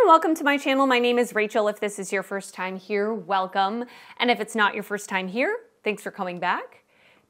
welcome to my channel. My name is Rachel. If this is your first time here, welcome. And if it's not your first time here, thanks for coming back.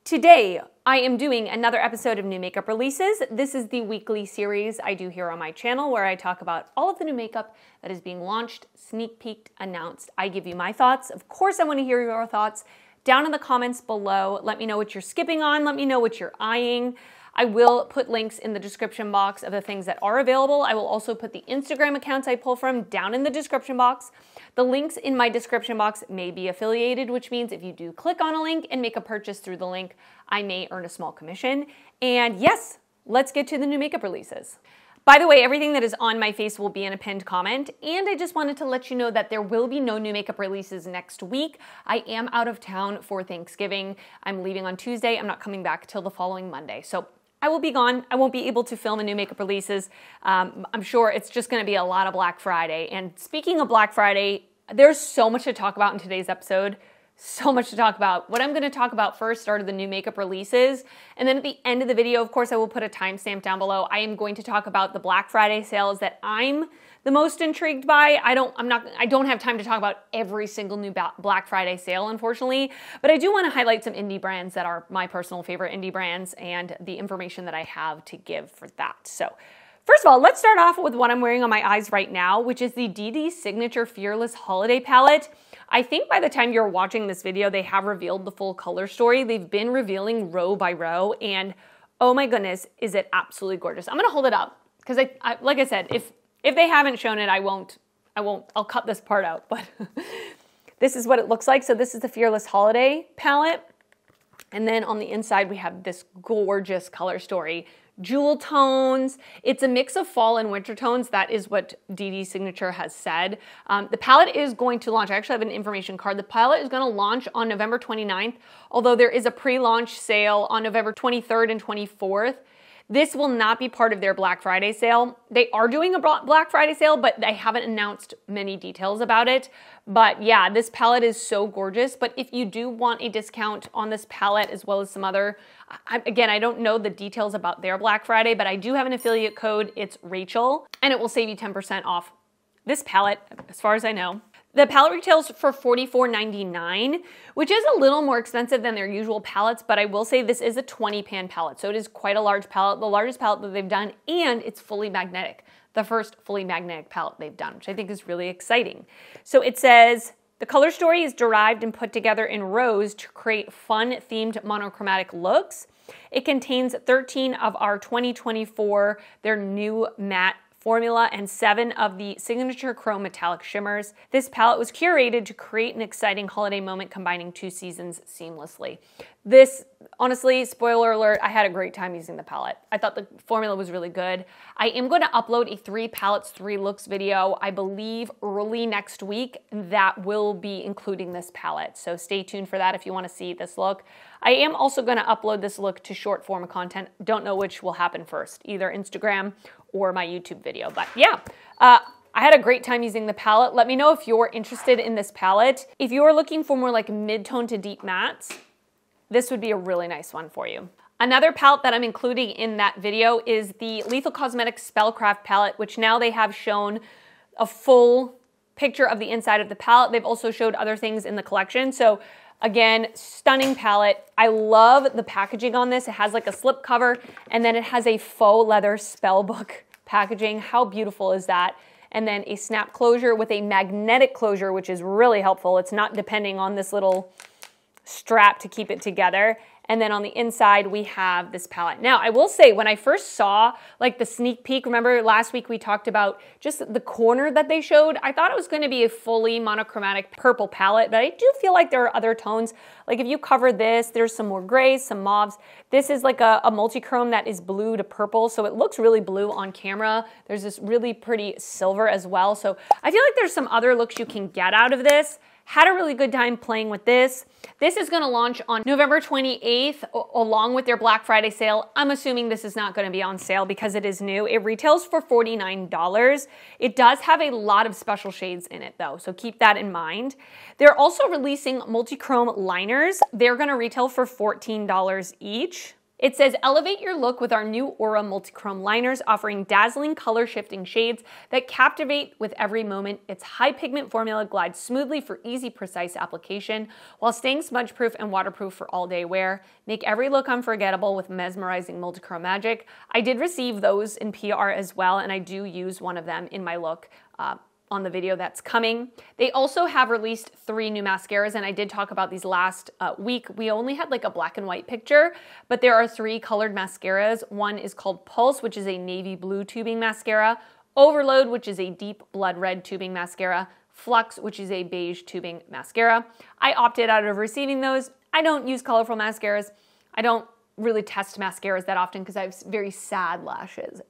Today, I am doing another episode of new makeup releases. This is the weekly series I do here on my channel where I talk about all of the new makeup that is being launched, sneak peeked, announced. I give you my thoughts. Of course, I want to hear your thoughts down in the comments below. Let me know what you're skipping on. Let me know what you're eyeing. I will put links in the description box of the things that are available. I will also put the Instagram accounts I pull from down in the description box. The links in my description box may be affiliated, which means if you do click on a link and make a purchase through the link, I may earn a small commission. And yes, let's get to the new makeup releases. By the way, everything that is on my face will be in a pinned comment, and I just wanted to let you know that there will be no new makeup releases next week. I am out of town for Thanksgiving. I'm leaving on Tuesday. I'm not coming back till the following Monday. So I will be gone. I won't be able to film a new makeup releases. I'm sure it's just gonna be a lot of Black Friday. And speaking of Black Friday, there's so much to talk about in today's episode. So much to talk about. What I'm gonna talk about first are the new makeup releases. And then at the end of the video, of course, I will put a timestamp down below. I am going to talk about the Black Friday sales that I'm the most intrigued by. I don't have time to talk about every single new Black Friday sale, unfortunately, but I do want to highlight some indie brands that are my personal favorite indie brands and the information that I have to give for that. So first of all, let's start off with what I'm wearing on my eyes right now, which is the Dede'Signature Fearless Holiday Palette. I think by the time you're watching this video, they have revealed the full color story. They've been revealing row by row, and oh my goodness, is it absolutely gorgeous. I'm gonna hold it up, because like I said, if they haven't shown it, I'll cut this part out, but this is what it looks like. So this is the Fearless Holiday palette. And then on the inside, we have this gorgeous color story. Jewel tones. It's a mix of fall and winter tones. That is what Dede'Signature has said. The palette is going to launch. I actually have an information card. The palette is going to launch on November 29th, although there is a pre-launch sale on November 23rd and 24th. This will not be part of their Black Friday sale. They are doing a Black Friday sale, but they haven't announced many details about it. But yeah, this palette is so gorgeous. But if you do want a discount on this palette as well as some other, again, I don't know the details about their Black Friday, but I do have an affiliate code. It's Rachel, and it will save you 10% off this palette, as far as I know. The palette retails for $44.99, which is a little more expensive than their usual palettes, but I will say this is a 20-pan palette, so it is quite a large palette, the largest palette that they've done, and it's fully magnetic. The first fully magnetic palette they've done, which I think is really exciting. So it says, the color story is derived and put together in rows to create fun-themed monochromatic looks. It contains 13 of our 2024, their new matte formula, and 7 of the signature chrome metallic shimmers. This palette was curated to create an exciting holiday moment combining 2 seasons seamlessly. This, honestly, spoiler alert, I had a great time using the palette. I thought the formula was really good. I am going to upload a 3 palettes, 3 looks video, I believe early next week, that will be including this palette. So stay tuned for that if you want to see this look. I am also going to upload this look to short form content. Don't know which will happen first, either Instagram or my YouTube video. But yeah, I had a great time using the palette. Let me know if you're interested in this palette. If you're looking for more like mid-tone to deep mattes, this would be a really nice one for you. Another palette that I'm including in that video is the Lethal Cosmetics Spellcraft palette, which now they have shown a full picture of the inside of the palette. They've also showed other things in the collection. So again, stunning palette. I love the packaging on this. It has like a slip cover, and then it has a faux leather spell book packaging. How beautiful is that? And then a snap closure with a magnetic closure, which is really helpful. It's not depending on this little strap to keep it together. And then on the inside, we have this palette. Now, I will say, when I first saw like the sneak peek, remember last week we talked about just the corner that they showed? I thought it was going to be a fully monochromatic purple palette, but I do feel like there are other tones. Like if you cover this, there's some more grays, some mauves. This is like a multi-chrome that is blue to purple, so it looks really blue on camera. There's this really pretty silver as well. So I feel like there's some other looks you can get out of this. Had a really good time playing with this. This is going to launch on November 28th along with their Black Friday sale. I'm assuming this is not going to be on sale because it is new. It retails for $49. It does have a lot of special shades in it though, so keep that in mind. They're also releasing Multichrome liners. They're going to retail for $14 each. It says, elevate your look with our new Aura Multichrome liners, offering dazzling color-shifting shades that captivate with every moment. Its high pigment formula glides smoothly for easy, precise application, while staying smudge-proof and waterproof for all-day wear. Make every look unforgettable with mesmerizing multichrome magic. I did receive those in PR as well, and I do use one of them in my look on the video that's coming. They also have released 3 new mascaras, and I did talk about these last week. We only had like a black and white picture, but there are 3 colored mascaras. One is called Pulse, which is a navy blue tubing mascara, Overload, which is a deep blood red tubing mascara, Flux, which is a beige tubing mascara. I opted out of receiving those. I don't use colorful mascaras. I don't really test mascaras that often because I have very sad lashes,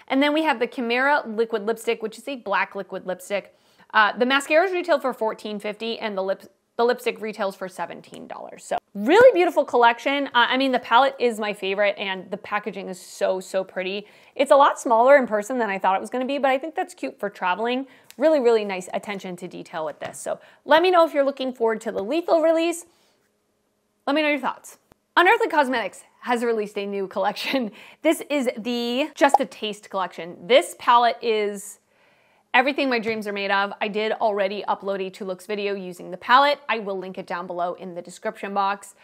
And then we have the Chimera liquid lipstick, which is a black liquid lipstick. The mascaras retail for $14.50 and the lipstick retails for $17. So really beautiful collection. I mean, the palette is my favorite and the packaging is so, so pretty. It's a lot smaller in person than I thought it was gonna be, but I think that's cute for traveling. Really, really nice attention to detail with this. So let me know if you're looking forward to the Lethal release. Let me know your thoughts. Unearthly Cosmetics has released a new collection. This is the Just a Taste collection. This palette is everything my dreams are made of. I did already upload a 2 looks video using the palette. I will link it down below in the description box.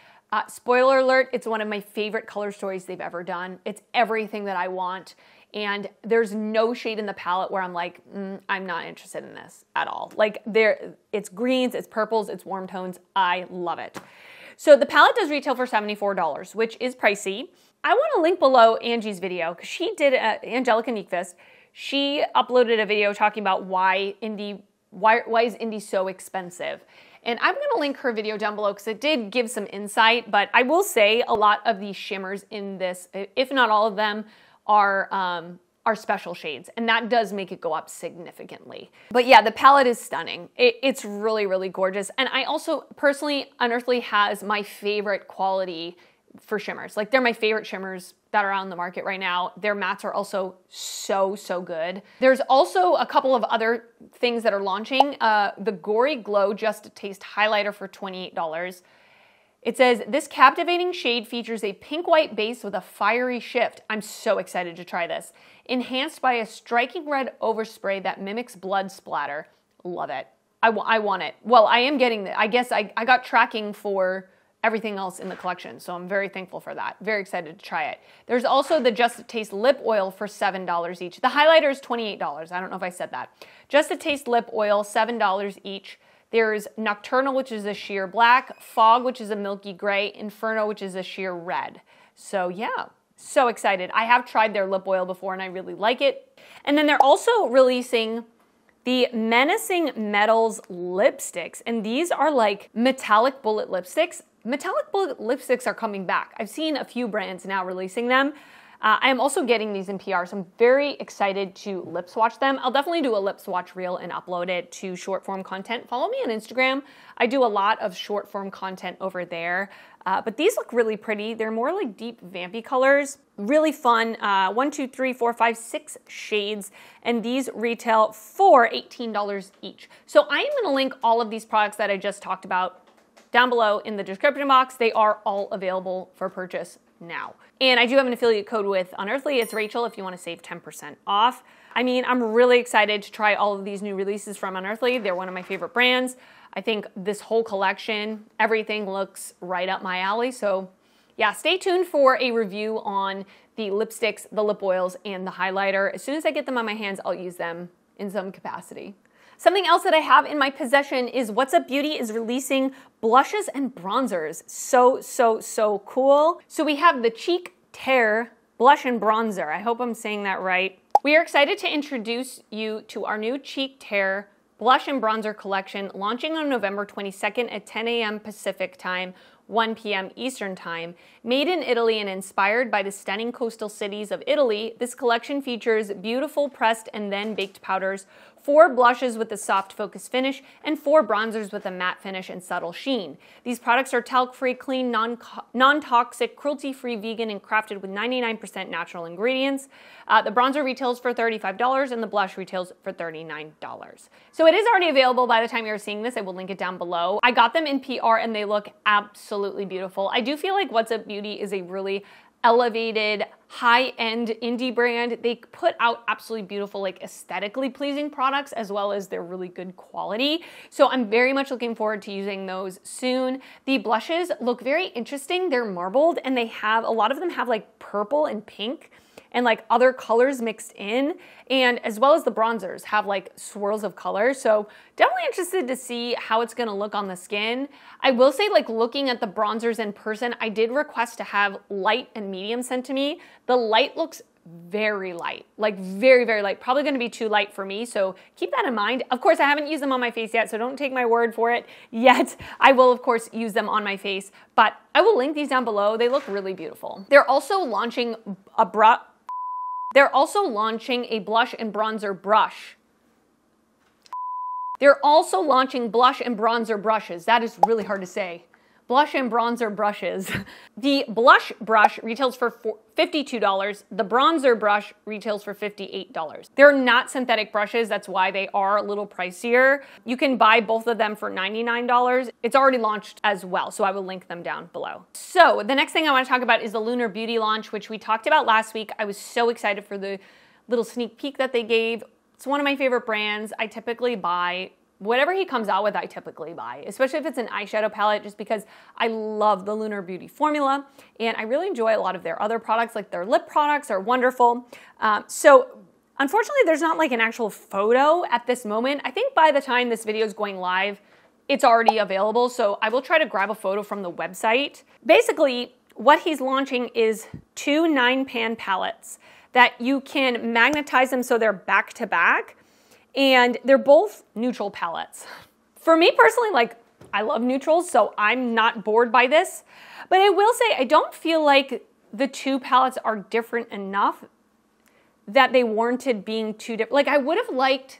Spoiler alert, it's one of my favorite color stories they've ever done. It's everything that I want. And there's no shade in the palette where I'm like, I'm not interested in this at all. Like it's greens, it's purples, it's warm tones. I love it. So the palette does retail for $74, which is pricey. I want to link below Angie's video because she did Angelica Nyqvist. She uploaded a video talking about why is indie so expensive. And I'm going to link her video down below because it did give some insight, but I will say a lot of these shimmers in this, if not all of them, are special shades, and that does make it go up significantly. But yeah, the palette is stunning. It's really, really gorgeous. And I also, personally, Unearthly has my favorite quality for shimmers. Like, they're my favorite shimmers that are on the market right now. Their mattes are also so, so good. There's also a couple of other things that are launching. The Gory Glow Just a Taste highlighter for $28. It says, this captivating shade features a pink-white base with a fiery shift. I'm so excited to try this. Enhanced by a striking red overspray that mimics blood splatter. Love it. I want it. Well, I am getting it. I guess I got tracking for everything else in the collection, so I'm very thankful for that. Very excited to try it. There's also the Just a Taste lip oil for $7 each. The highlighter is $28. I don't know if I said that. Just a Taste lip oil, $7 each. There's Nocturnal, which is a sheer black, Fog, which is a milky gray, Inferno, which is a sheer red. So yeah, so excited. I have tried their lip oil before and I really like it. And then they're also releasing the Menacing Metals Lipsticks. And these are like metallic bullet lipsticks. Metallic bullet lipsticks are coming back. I've seen a few brands now releasing them. I am also getting these in PR, so I'm very excited to lip swatch them. I'll definitely do a lip swatch reel and upload it to short form content. Follow me on Instagram. I do a lot of short form content over there, but these look really pretty. They're more like deep vampy colors, really fun. 1, 2, 3, 4, 5, 6 shades, and these retail for $18 each. So I am gonna link all of these products that I just talked about down below in the description box. They are all available for purchase now. And I do have an affiliate code with Unearthly. It's Rachel if you want to save 10% off. I mean, I'm really excited to try all of these new releases from Unearthly. They're one of my favorite brands. I think this whole collection, everything looks right up my alley. So yeah, stay tuned for a review on the lipsticks, the lip oils, and the highlighter. As soon as I get them on my hands, I'll use them in some capacity. Something else that I have in my possession is What's Up Beauty is releasing blushes and bronzers. So, so, so cool. So we have the Cheek Tear Blush and Bronzer. I hope I'm saying that right. We are excited to introduce you to our new Cheek Tear Blush and Bronzer collection launching on November 22nd at 10 a.m. Pacific time, 1 p.m. Eastern Time. Made in Italy and inspired by the stunning coastal cities of Italy, this collection features beautiful pressed and then baked powders 4 blushes with a soft focus finish, and 4 bronzers with a matte finish and subtle sheen. These products are talc-free, clean, non-toxic, cruelty-free, vegan, and crafted with 99% natural ingredients. The bronzer retails for $35 and the blush retails for $39. So it is already available by the time you're seeing this. I will link it down below. I got them in PR and they look absolutely beautiful. I do feel like What's Up Beauty is a really elevated, high-end indie brand. They put out absolutely beautiful, like aesthetically pleasing products as well as they're really good quality. So I'm very much looking forward to using those soon. The blushes look very interesting. They're marbled and they have, a lot of them have like purple and pink and like other colors mixed in, and as well as the bronzers have like swirls of color. So definitely interested to see how it's gonna look on the skin. I will say, like, looking at the bronzers in person, I did request to have light and medium sent to me. The light looks very light, like very, very light. Probably gonna be too light for me, so keep that in mind. Of course, I haven't used them on my face yet, so don't take my word for it yet. I will, of course, use them on my face, but I will link these down below. They look really beautiful. They're also launching a blush and bronzer brush. They're also launching blush and bronzer brushes. That is really hard to say. Blush and bronzer brushes. The blush brush retails for $52. The bronzer brush retails for $58. They're not synthetic brushes. That's why they are a little pricier. You can buy both of them for $99. It's already launched as well, so I will link them down below. So the next thing I want to talk about is the Lunar Beauty launch, which we talked about last week. I was so excited for the little sneak peek that they gave. It's one of my favorite brands. I typically buy whatever he comes out with, I typically buy, especially if it's an eyeshadow palette, just because I love the Lunar Beauty formula and I really enjoy a lot of their other products, like their lip products are wonderful. So unfortunately, there's not like an actual photo at this moment. I think by the time this video is going live, it's already available. So I will try to grab a photo from the website. Basically, what he's launching is 2 9-pan palettes that you can magnetize them so they're back to back. And they're both neutral palettes. For me personally, like, I love neutrals, so I'm not bored by this. But I will say, I don't feel like the 2 palettes are different enough that they warranted being 2 different. Like, I would have liked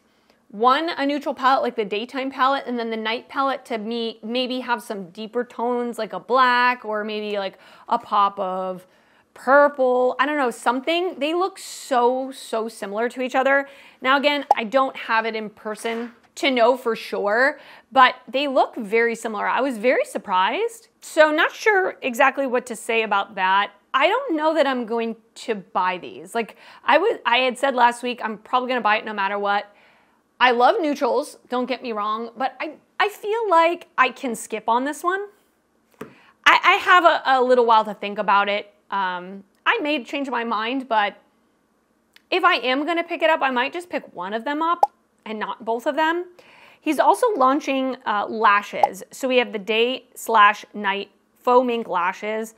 a neutral palette, like the daytime palette, and then the night palette to maybe have some deeper tones, like a black, or maybe like a pop of purple, I don't know, something. They look so similar to each other. Now again, I don't have it in person to know for sure, but they look very similar. I was very surprised. So not sure exactly what to say about that. I don't know that I'm going to buy these. Like I had said last week, I'm probably gonna buy it no matter what. I love neutrals, don't get me wrong, but I feel like I can skip on this one. I have a little while to think about it. I may change my mind, but if I am going to pick it up, I might just pick one of them up and not both of them. He's also launching lashes. So we have the day/night faux mink lashes.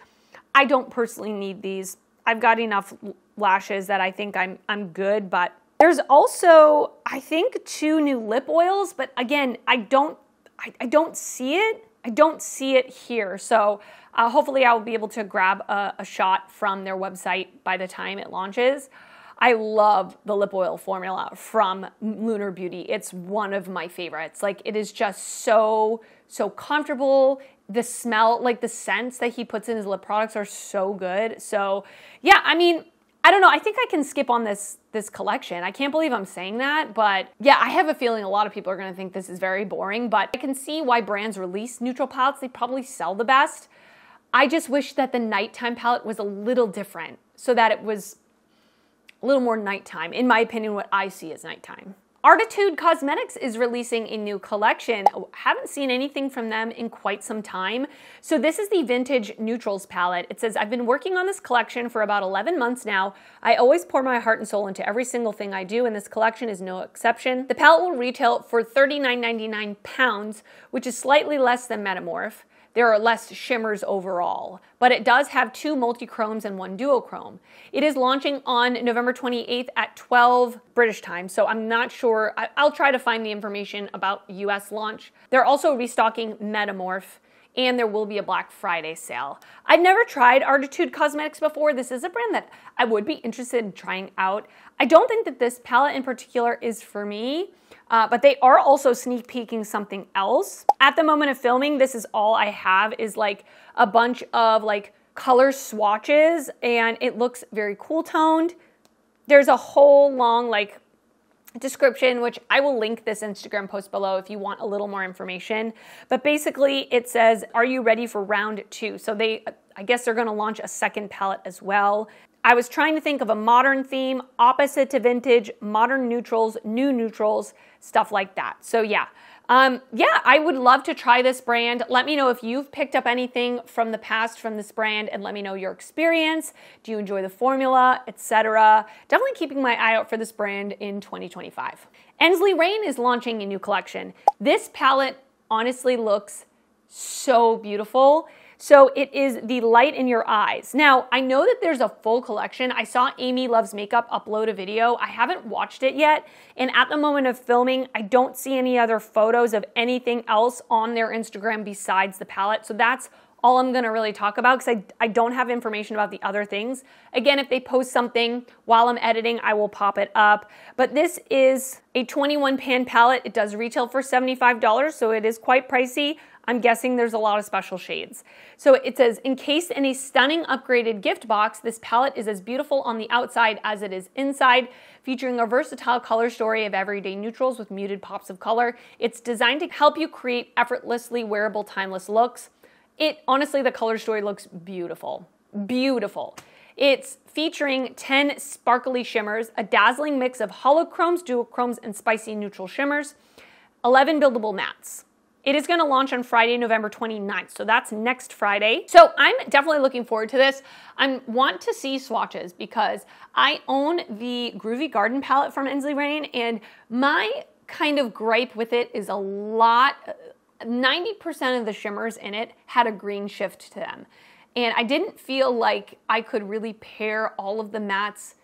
I don't personally need these. I've got enough lashes that I think I'm good, but there's also, I think, 2 new lip oils, but again, I don't see it. I don't see it here. So hopefully I'll be able to grab a shot from their website by the time it launches. I love the lip oil formula from Lunar Beauty. It's one of my favorites. Like, it is just so comfortable. The smell, like the scents that he puts in his lip products are so good. So yeah, I mean, I don't know. I think I can skip on this collection. I can't believe I'm saying that, but yeah, I have a feeling a lot of people are gonna think this is very boring, but I can see why brands release neutral palettes. They probably sell the best. I just wish that the nighttime palette was a little different so that it was a little more nighttime, in my opinion, what I see as nighttime. Artitude Cosmetics is releasing a new collection. Haven't seen anything from them in quite some time. So this is the Vintage Neutrals palette. It says, I've been working on this collection for about 11 months now. I always pour my heart and soul into every single thing I do, and this collection is no exception. The palette will retail for £39.99, which is slightly less than Metamorph. There are less shimmers overall, but it does have 2 multi-chromes and 1 duochrome. It is launching on November 28th at 12 British time, so I'm not sure. I'll try to find the information about US launch. They're also restocking Metamorph and there will be a Black Friday sale. I've never tried Artitude Cosmetics before. This is a brand that I would be interested in trying out. I don't think that this palette in particular is for me, but they are also sneak peeking something else. At the moment of filming, this is all I have is like a bunch of like color swatches, and it looks very cool toned. There's a whole long like description, which I will link this Instagram post below if you want a little more information. But basically it says, are you ready for round 2? So I guess they're gonna launch a second palette as well. I was trying to think of a modern theme, opposite to vintage, modern neutrals, new neutrals, stuff like that. So yeah, I would love to try this brand. Let me know if you've picked up anything from the past from this brand, and let me know your experience. Do you enjoy the formula, etc.? Definitely keeping my eye out for this brand in 2025. Ensley Rain is launching a new collection. This palette honestly looks so beautiful. So it is the Light in Your Eyes. Now, I know that there's a full collection. I saw Amy Loves Makeup upload a video. I haven't watched it yet. And at the moment of filming, I don't see any other photos of anything else on their Instagram besides the palette. So that's all I'm gonna really talk about, because I don't have information about the other things. Again, if they post something while I'm editing, I will pop it up. But this is a 21 pan palette. It does retail for $75, so it is quite pricey. I'm guessing there's a lot of special shades. So it says, encased in a stunning upgraded gift box, this palette is as beautiful on the outside as it is inside, featuring a versatile color story of everyday neutrals with muted pops of color. It's designed to help you create effortlessly wearable, timeless looks. Honestly, the color story looks beautiful, beautiful. It's featuring 10 sparkly shimmers, a dazzling mix of holochromes, duochromes, and spicy neutral shimmers, 11 buildable mattes. It is going to launch on Friday, November 29th, so that's next Friday. So I'm definitely looking forward to this. I want to see swatches because I own the Groovy Garden palette from Ensley Rain, and my kind of gripe with it is 90% of the shimmers in it had a green shift to them. And I didn't feel like I could really pair all of the mattes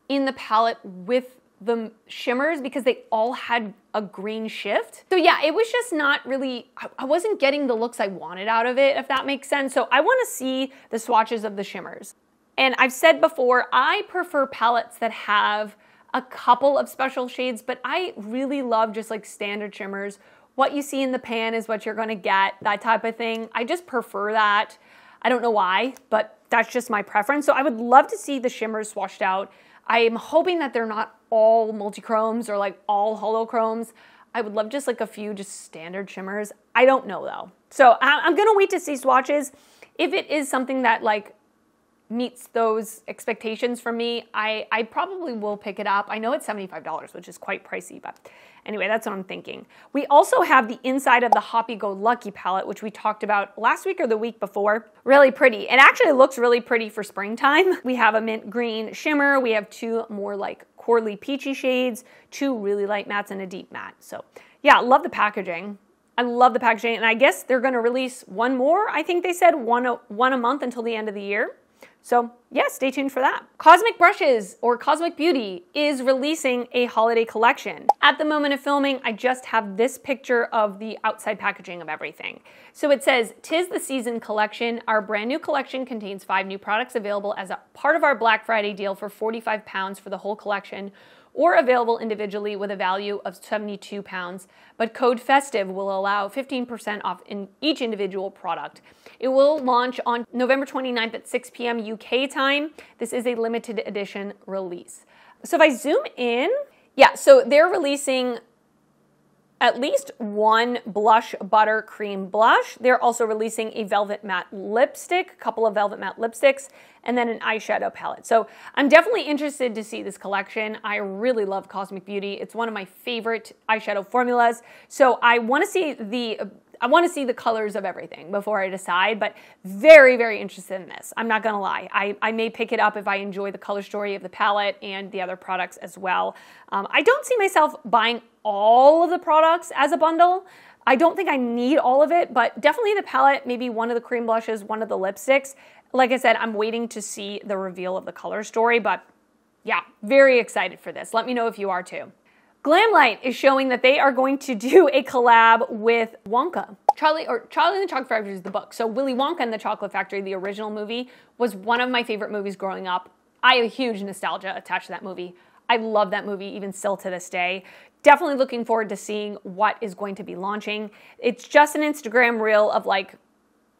in the palette with the shimmers because they all had a green shift. So yeah, it was just not really, I wasn't getting the looks I wanted out of it, if that makes sense. So I want to see the swatches of the shimmers. And I've said before, I prefer palettes that have a couple of special shades, but I really love just like standard shimmers. What you see in the pan is what you're gonna get, that type of thing. I just prefer that. I don't know why, but that's just my preference. So I would love to see the shimmers swatched out. I am hoping that they're not all multichromes or like all holochromes. I would love just like a few just standard shimmers. I don't know though. So I'm gonna wait to see swatches. If it is something that like meets those expectations from me, I probably will pick it up. I know it's $75, which is quite pricey, but anyway, that's what I'm thinking. We also have the inside of the Hoppy Go Lucky palette, which we talked about last week or the week before. Really pretty. It actually looks really pretty for springtime. We have a mint green shimmer. We have 2 more like corally peachy shades, 2 really light mattes, and a deep matte. So yeah, love the packaging. I love the packaging, and I guess they're gonna release 1 more. I think they said one a month until the end of the year. So yeah, stay tuned for that. Cosmic Brushes, or Cosmic Beauty, is releasing a holiday collection. At the moment of filming, I just have this picture of the outside packaging of everything. So it says, "'Tis the Season Collection. Our brand new collection contains 5 new products available as a part of our Black Friday deal for £45 for the whole collection, or available individually with a value of £72, but code FESTIVE will allow 15% off in each individual product. It will launch on November 29th at 6 p.m. UK time. This is a limited edition release." So if I zoom in, yeah, so they're releasing at least 1 blush butter cream blush. They're also releasing a velvet matte lipstick, a couple of velvet matte lipsticks, and then an eyeshadow palette. So I'm definitely interested to see this collection. I really love Cosmic Beauty. It's one of my favorite eyeshadow formulas. So I want to see the colors of everything before I decide, but very, very interested in this. I'm not gonna lie. I may pick it up if I enjoy the color story of the palette and the other products as well. I don't see myself buying all of the products as a bundle. I don't think I need all of it, but definitely the palette, maybe 1 of the cream blushes, 1 of the lipsticks. Like I said, I'm waiting to see the reveal of the color story, but yeah, very excited for this. Let me know if you are too. Glamlight is showing that they are going to do a collab with Wonka. Charlie and the Chocolate Factory is the book. So Willy Wonka and the Chocolate Factory, the original movie, was one of my favorite movies growing up. I have a huge nostalgia attached to that movie. I love that movie even still to this day. Definitely looking forward to seeing what is going to be launching. It's just an Instagram reel of like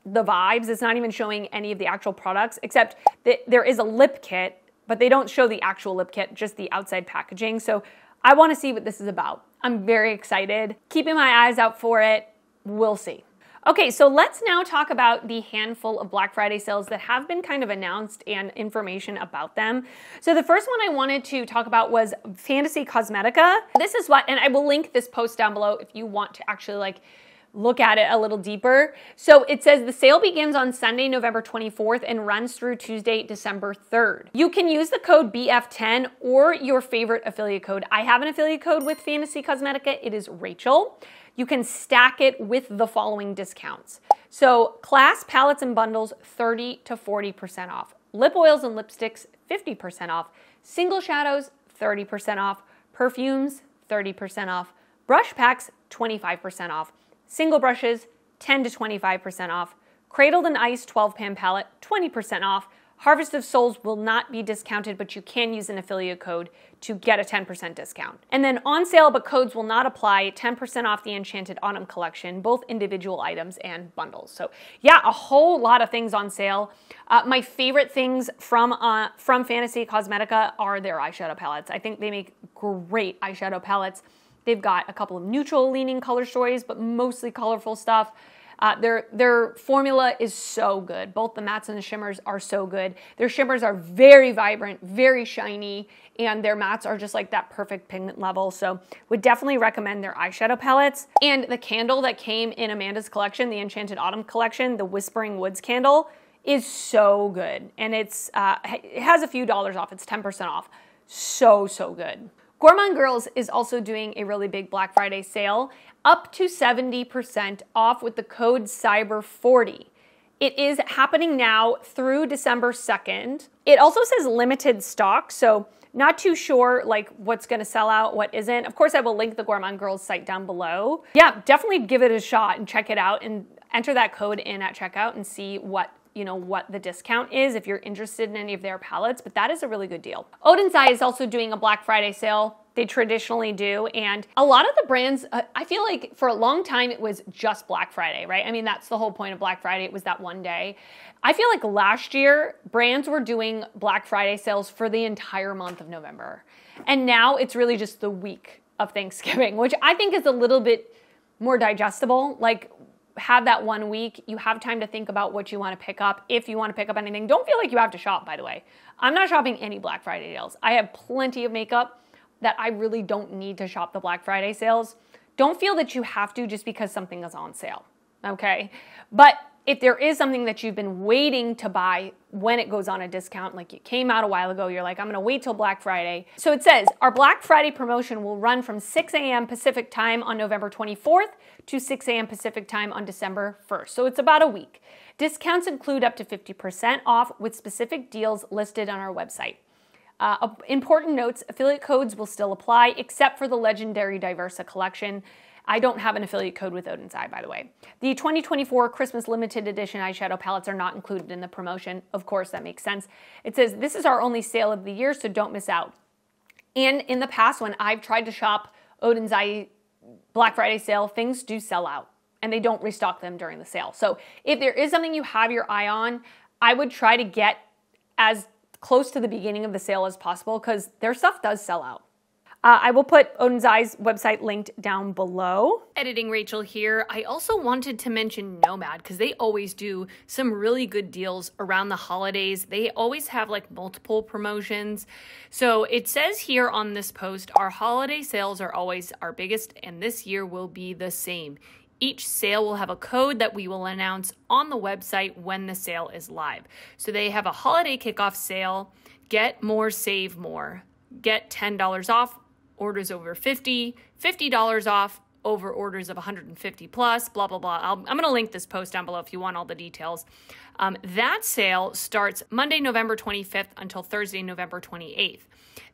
the vibes. It's not even showing any of the actual products, except that there is a lip kit, but they don't show the actual lip kit, just the outside packaging. So I want to see what this is about. I'm very excited. Keeping my eyes out for it. We'll see. Okay, so let's now talk about the handful of Black Friday sales that have been kind of announced and information about them. So the first one I wanted to talk about was Fantasy Cosmetica. This is what, and I will link this post down below if you want to actually like look at it a little deeper. So it says the sale begins on Sunday, November 24th and runs through Tuesday, December 3rd. You can use the code BF10 or your favorite affiliate code. I have an affiliate code with Fantasy Cosmetica. It is Rachel. You can stack it with the following discounts. So class palettes and bundles, 30 to 40% off. Lip oils and lipsticks, 50% off. Single shadows, 30% off. Perfumes, 30% off. Brush packs, 25% off. Single brushes, 10 to 25% off. Cradled and Ice 12-pan palette, 20% off. Harvest of Souls will not be discounted, but you can use an affiliate code to get a 10% discount. And then on sale, but codes will not apply, 10% off the Enchanted Autumn collection, both individual items and bundles. So yeah, a whole lot of things on sale. My favorite things from Fantasy Cosmetica are their eyeshadow palettes. I think they make great eyeshadow palettes. They've got a couple of neutral leaning color stories, but mostly colorful stuff. Their formula is so good. Both the mattes and the shimmers are so good. Their shimmers are very vibrant, very shiny, and their mattes are just like that perfect pigment level. So would definitely recommend their eyeshadow palettes. And the candle that came in Amanda's collection, the Enchanted Autumn collection, the Whispering Woods candle, is so good. And it has a few dollars off. It's 10% off. So good. Gourmand Girls is also doing a really big Black Friday sale, up to 70% off with the code CYBER40. It is happening now through December 2nd. It also says limited stock, so not too sure like what's gonna sell out, what isn't. Of course, I will link the Gourmand Girls site down below. Yeah, definitely give it a shot and check it out and enter that code in at checkout and see what the discount is if you're interested in any of their palettes, but that is a really good deal. Odin's Eye is also doing a Black Friday sale. They traditionally do, and a lot of the brands, I feel like for a long time it was just Black Friday, right? I mean, that's the whole point of Black Friday. It was that one day. I feel like last year, brands were doing Black Friday sales for the entire month of November. And now it's really just the week of Thanksgiving, which I think is a little bit more digestible. Like, have that 1 week. You have time to think about what you want to pick up. If you want to pick up anything, don't feel like you have to shop, by the way. I'm not shopping any Black Friday deals. I have plenty of makeup that I really don't need to shop the Black Friday sales. Don't feel that you have to just because something is on sale, okay? But if there is something that you've been waiting to buy when it goes on a discount, like it came out a while ago, you're like, I'm gonna wait till Black Friday. So it says, our Black Friday promotion will run from 6 a.m. Pacific time on November 24th to 6 a.m. Pacific time on December 1st. So it's about a week. Discounts include up to 50% off with specific deals listed on our website. Important notes, affiliate codes will still apply except for the legendary Diversa collection. I don't have an affiliate code with Odin's Eye, by the way. The 2024 Christmas limited edition eyeshadow palettes are not included in the promotion. Of course, that makes sense. It says, this is our only sale of the year, so don't miss out. And in the past, when I've tried to shop Odin's Eye Black Friday sale, things do sell out and they don't restock them during the sale. So if there is something you have your eye on, I would try to get as close to the beginning of the sale as possible because their stuff does sell out. I will put Odin's Eye's website linked down below. Editing Rachel here. I also wanted to mention Nomad because they always do some really good deals around the holidays. They always have like multiple promotions. So it says here on this post, our holiday sales are always our biggest and this year will be the same. Each sale will have a code that we will announce on the website when the sale is live. So they have a holiday kickoff sale, get more, save more, get $10 off, orders over $50, $50 off, over orders of 150 plus, blah, blah, blah. I'm going to link this post down below if you want all the details. That sale starts Monday, November 25th until Thursday, November 28th.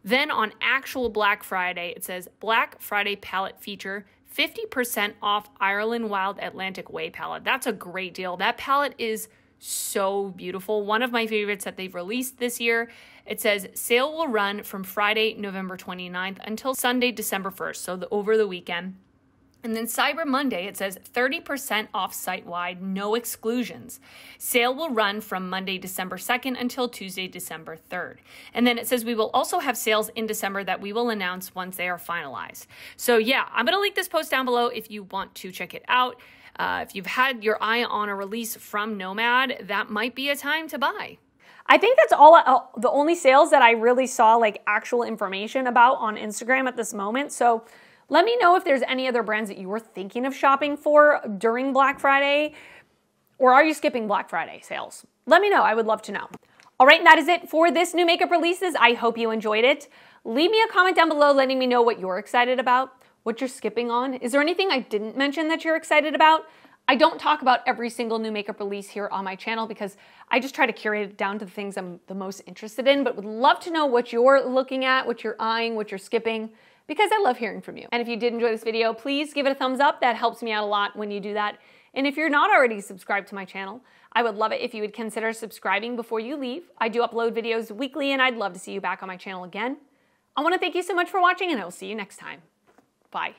Then on actual Black Friday, it says Black Friday palette feature, 50% off Ireland Wild Atlantic Way palette. That's a great deal. That palette is so beautiful. One of my favorites that they've released this year. It says sale will run from Friday, November 29th until Sunday, December 1st. So over the weekend. And then Cyber Monday, it says 30% off site-wide, no exclusions. Sale will run from Monday, December 2nd until Tuesday, December 3rd. And then it says we will also have sales in December that we will announce once they are finalized. So yeah, I'm going to link this post down below if you want to check it out. If you've had your eye on a release from Nomad, that might be a time to buy. I think that's all the only sales that I really saw like actual information about on Instagram at this moment. So let me know if there's any other brands that you were thinking of shopping for during Black Friday, or are you skipping Black Friday sales? Let me know. I would love to know. All right, and that is it for this new makeup releases. I hope you enjoyed it. Leave me a comment down below letting me know what you're excited about, what you're skipping on. Is there anything I didn't mention that you're excited about? I don't talk about every single new makeup release here on my channel because I just try to curate it down to the things I'm the most interested in, but would love to know what you're looking at, what you're eyeing, what you're skipping, because I love hearing from you. And if you did enjoy this video, please give it a thumbs up. That helps me out a lot when you do that. And if you're not already subscribed to my channel, I would love it if you would consider subscribing before you leave. I do upload videos weekly and I'd love to see you back on my channel again. I want to thank you so much for watching and I will see you next time. Bye.